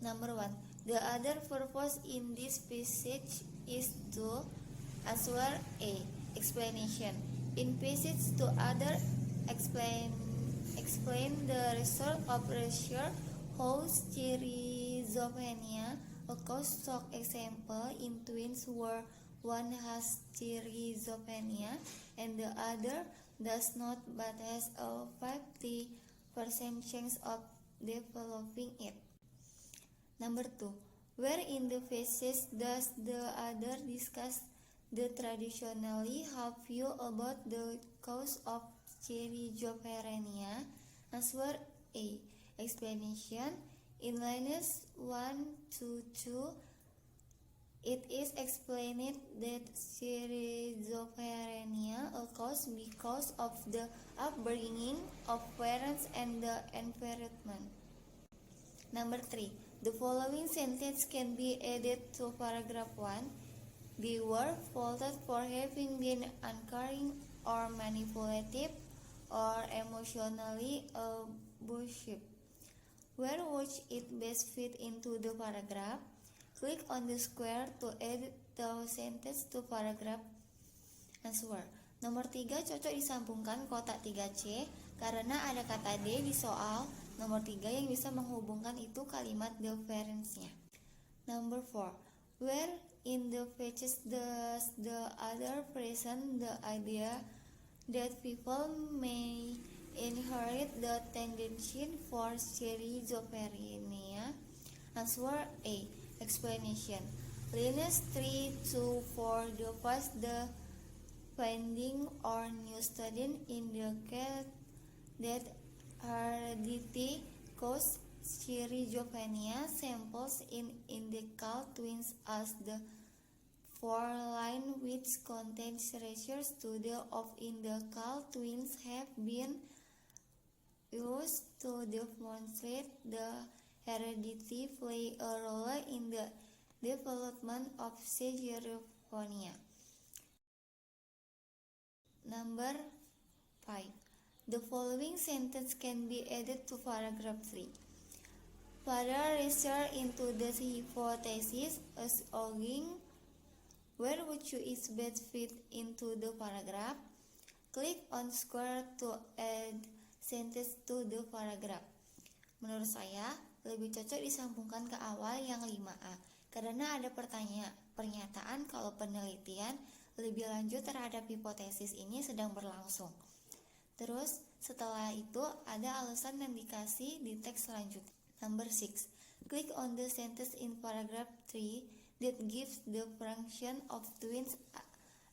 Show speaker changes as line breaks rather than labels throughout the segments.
Number 1. The other purpose in this passage is to answer A. Explanation. In passage to other explain the result of pressure house schizophrenia. A cause stock example in twins where one has schizophrenia and the other does not but has a 50% chance of developing it. Number 2. Where in the passage does the other discuss the traditionally held view about the cause of schizophrenia? Answer A. Explanation. In lines 1 to 2, it is explained that schizophrenia occurs because of the upbringing of parents and the environment. Number 3. The following sentence can be added to paragraph 1. They were faulted for having been uncaring or manipulative or emotionally abusive. Where would it best fit into the paragraph? Click on the square to edit the sentence to paragraph. Answer. Nomor 3 cocok disambungkan kotak 3C karena ada kata D di soal nomor 3 yang bisa menghubungkan itu kalimat difference-nya. Number 4. Where in the pages does the other present the idea that people may inherit the tendency for schizophrenia? Answer A. Explanation. Lines 3 to 4 device the finding or new study indicate that heredity causes schizophrenia. Samples in identical twins as the 4 line which contains ratio study of identical twins have been used to demonstrate the heredity play a role in the development of schizophrenia. Number 5. The following sentence can be added to paragraph 3. Further research into the hypothesis is ongoing. Where would you is best fit into the paragraph? Click on square to add sentence to the paragraph. Menurut saya, lebih cocok disambungkan ke awal yang 5A karena ada pernyataan kalau penelitian lebih lanjut terhadap hipotesis ini sedang berlangsung. Terus setelah itu ada alasan yang dikasih di teks selanjutnya. Number 6. Click on the sentence in paragraph 3 that gives the function of twins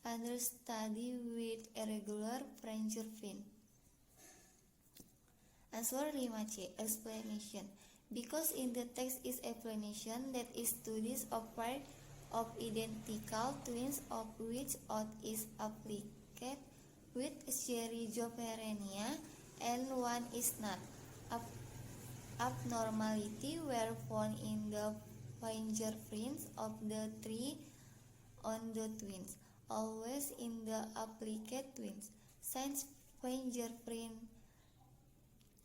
under study with irregular fingerprint. Answer 5C. Explanation. Because in the text is explanation that is studies of pair of identical twins of which out is applied with schizophrenia and one is not. Abnormality were found in the fingerprints of the 3 on the twins, always in the applied twins. Since fingerprint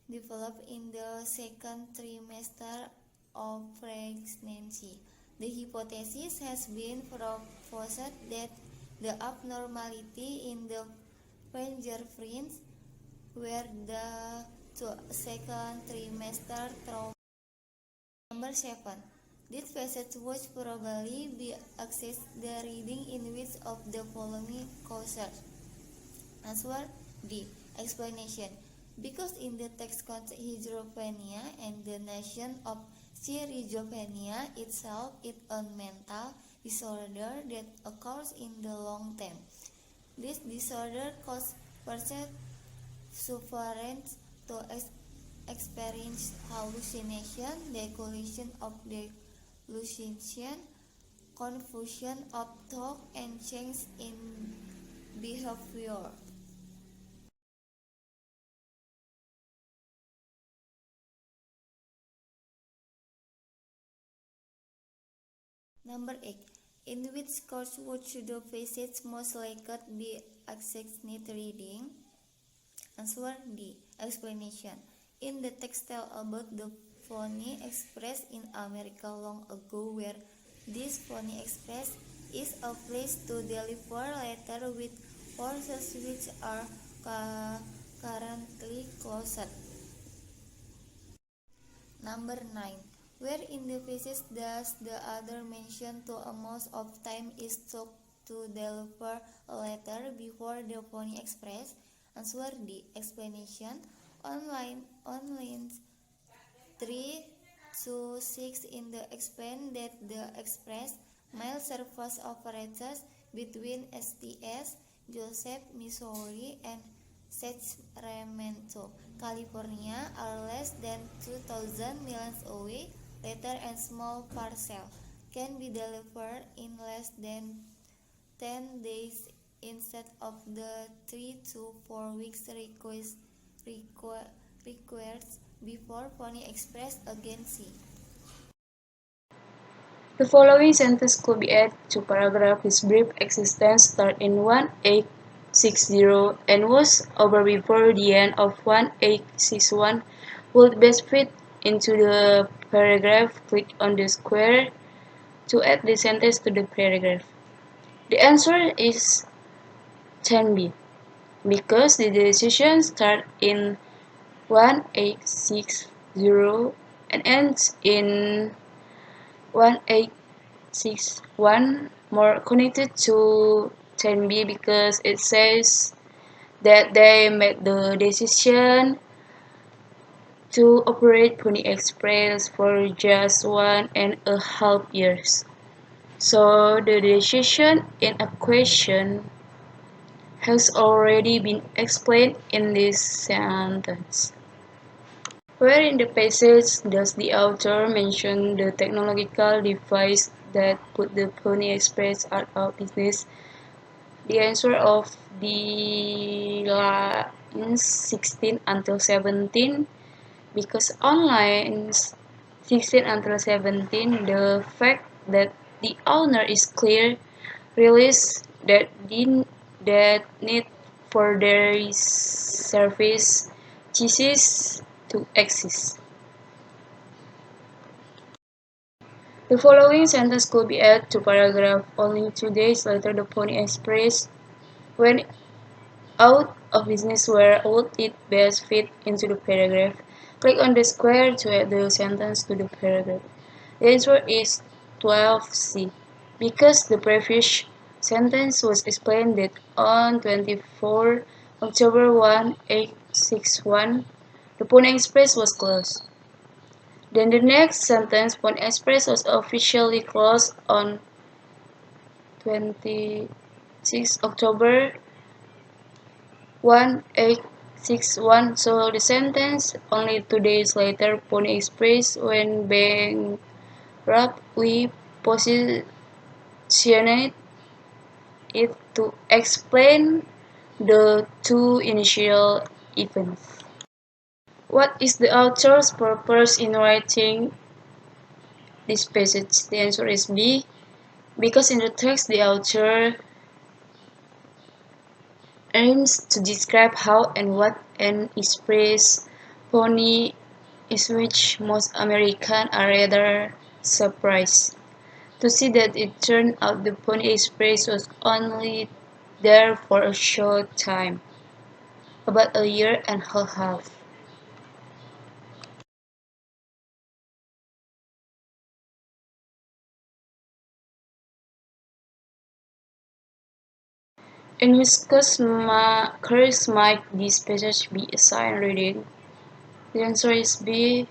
developed in the second trimester of pregnancy, the hypothesis has been proposed that the abnormality in the fingerprints were the second trimester trauma. Number 7. This passage would probably be accessed the reading in which of the following causes? Answer D. Explanation. Because in the text contains schizophrenia and the notion of schizophrenia itself is a mental disorder that occurs in the long term. This disorder causes person sufferers to experience hallucination, delusion of delusion, confusion of thought, and change in behavior. Number 8. In which course would the passage most likely be accessed reading? Answer D. Explanation. In the text tell about the Pony Express in America long ago, where this Pony Express is a place to deliver letters with horses which are currently closed. Number 9. Where in the phases does the author mention to most of time is took to deliver a letter before the Pony Express? Answer D. Explanation. On lines 3 to 6 in the explain that the express mail service operates between STS, Joseph, Missouri and Sacramento, California are less than 2,000 miles away. Letter and small parcel can be delivered in less than 10 days instead of the 3 to 4 weeks required before Pony Express agency.
The following sentence could be added to paragraph. His brief existence started in 1860 and was over before the end of 1861. Would best fit into the paragraph. Click on the square to add the sentence to the paragraph. The answer is 10B, because the decision starts in 1860 and ends in 1861, more connected to 10B because it says that they made the decision to operate Pony Express for just 1.5 years. So the decision in a question has already been explained in this sentence. Where in the passage does the author mention the technological device that put the Pony Express out of business? The answer of the lines 16 until 17, because on lines 16 until 17, the fact that the owner is clear realize that need for their service ceases to exist. The following sentence could be added to paragraph. Only 2 days later, the Pony Express went out of business. Where would it best fit into the paragraph? Click on the square to add the sentence to the paragraph. The answer is 12C, because the previous sentence was explained that on 24 October 1861, the Pony Express was closed. Then the next sentence, Pony Express was officially closed on 26 October 1861. So the sentence, only 2 days later, Pony Express went bankrupt. We positioned it to explain the two initial events. What is the author's purpose in writing this passage? The answer is B, because in the text the author aims to describe how and what an express pony is, which most Americans are rather surprised to see that it turned out the Pony Express was only there for a short time, about a year and a half. In which case might this passage be assigned reading? The answer is B,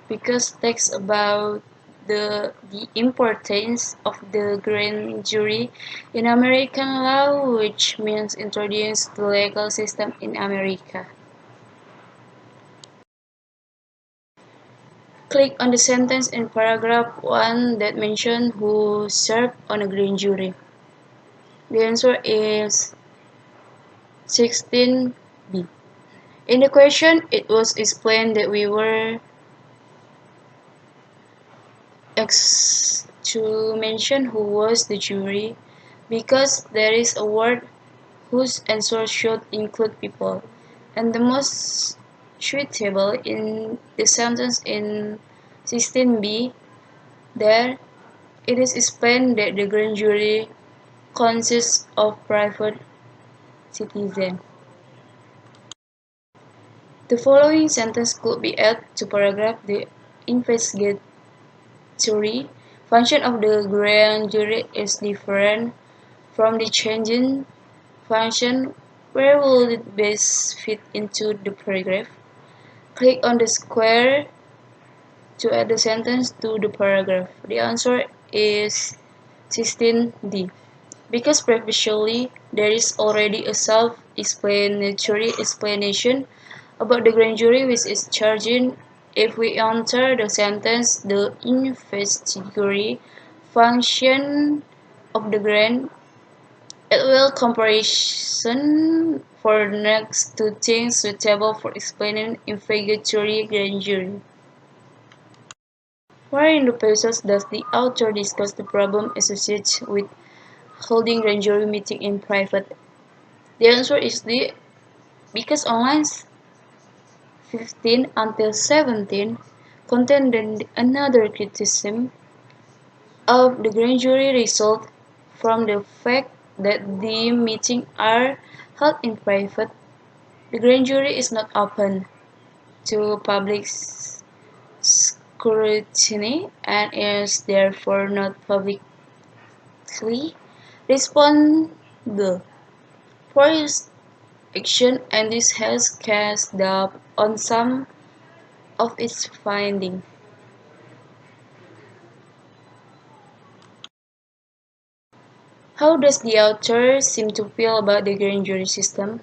because text about the importance of the grand jury in American law, which means introduce the legal system in America. Click on the sentence in paragraph 1 that mentions who served on a grand jury. The answer is 16B. In the question, it was explained that we were asked to mention who was the jury, because there is a word whose answer should include people, and the most suitable in the sentence in 16b, there it is explained that the grand jury consists of private citizens. The following sentence could be added to paragraph: the investigatory function of the grand jury is different from the changing function. Where will it best fit into the paragraph? Click on the square to add the sentence to the paragraph. The answer is 16D. Because previously there is already a self-explanatory explanation about the grand jury which is charging. If we enter the sentence, the investigatory function of the grand, it will comparison for the next two things suitable for explaining investigatory grand jury. Where in the passage does the author discuss the problem associated with holding grand jury meeting in private? The answer is D, because on lines 15 until 17 contain another criticism of the grand jury result from the fact that the meetings are held in private. The grand jury is not open to public scrutiny and is therefore not publicly responsible for its action, and this has cast doubt on some of its findings. How does the author seem to feel about the grand jury system?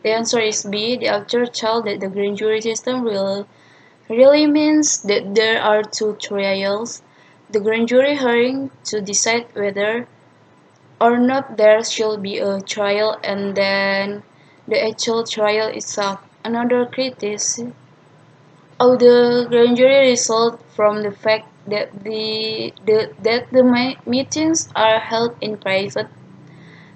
The answer is B. The author thought that the grand jury system really means that there are two trials: the grand jury hearing to decide whether or not there should be a trial, and then the actual trial itself. Another criticism of the grand jury results from the fact that the meetings are held in private.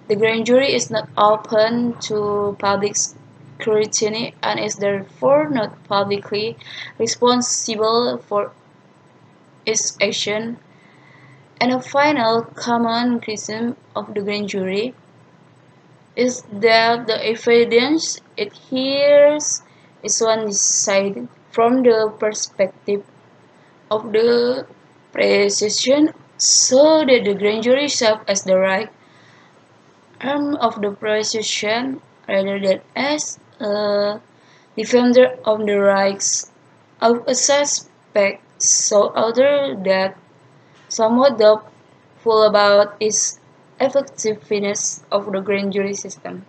The grand jury is not open to public scrutiny and is therefore not publicly responsible for its action. And a final common criticism of the grand jury is that the evidence it hears is one-sided from the perspective of the prosecution, so that the grand jury serves as the right arm of the prosecution rather than as a defender of the rights of a suspect. So other that somewhat doubtful about its effectiveness of the grand jury system.